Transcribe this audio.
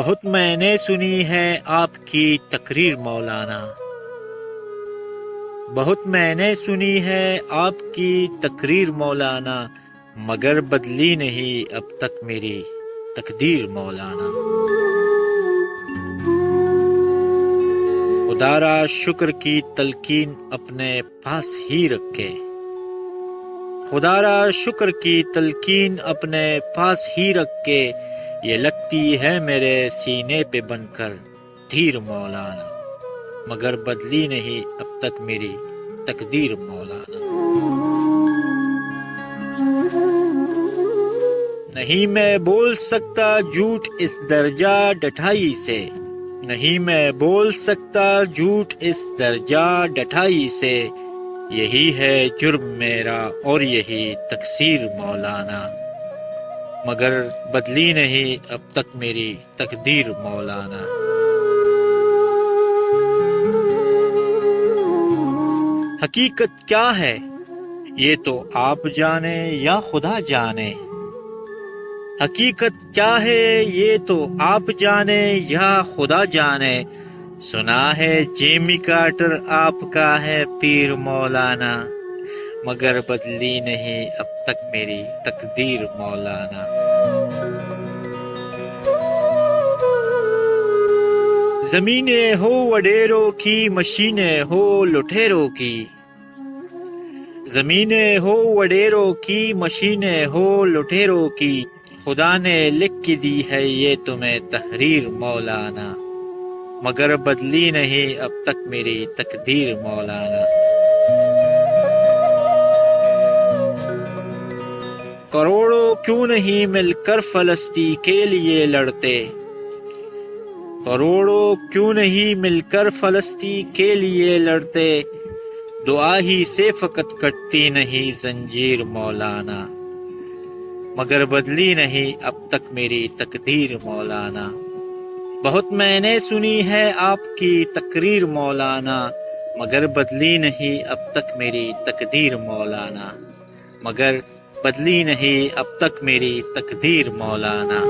بہت میں نے سنی ہے آپ کی تقریر مولانا، بہت میں نے سنی ہے آپ کی تقریر مولانا، مگر بدلی نہیں اب تک میری تقدیر مولانا۔ خدا را شکر کی تلقین اپنے پاس ہی رکھے، خدا را شکر کی تلقین اپنے پاس ہی رکھ کے، یہ لگتی ہے میرے سینے پہ بن کر تیر مولانا، مگر بدلی نہیں اب تک میری تقدیر مولانا۔ نہیں میں بول سکتا جھوٹ اس درجہ ڈٹھائی سے، نہیں میں بول سکتا جھوٹ اس درجہ ڈٹھائی سے، یہی ہے جرم میرا اور یہی تقصیر مولانا، مگر بدلی نہیں اب تک میری تقدیر مولانا۔ حقیقت کیا ہے یہ تو آپ جانے یا خدا جانے، حقیقت کیا ہے یہ تو آپ جانے یا خدا جانے، سنا ہے جیمی کارٹر آپ کا ہے پیر مولانا، مگر بدلی نہیں اب تک میری تقدیر مولانا۔ زمینیں ہو وڈیروں کی، مشینیں ہو لٹیروں کی، زمینیں ہو وڈیروں کی، مشینیں ہو لٹیروں کی، خدا نے لکھ کے دی ہے یہ تمہیں تحریر مولانا، مگر بدلی نہیں اب تک میری تقدیر مولانا۔ کروڑوں کیوں نہیں مل کر فلسطین کے لیے لڑتے، کروڑوں کیوں نہیں مل کر فلسطین کے لیے لڑتے، دعا ہی سے فقط کٹتی نہیں زنجیر مولانا، مگر بدلی نہیں اب تک میری تقدیر مولانا۔ بہت میں نے سنی ہے آپ کی تقریر مولانا، مگر بدلی نہیں اب تک میری تقدیر مولانا، مگر بدلی نہیں اب تک میری تقدیر مولانا۔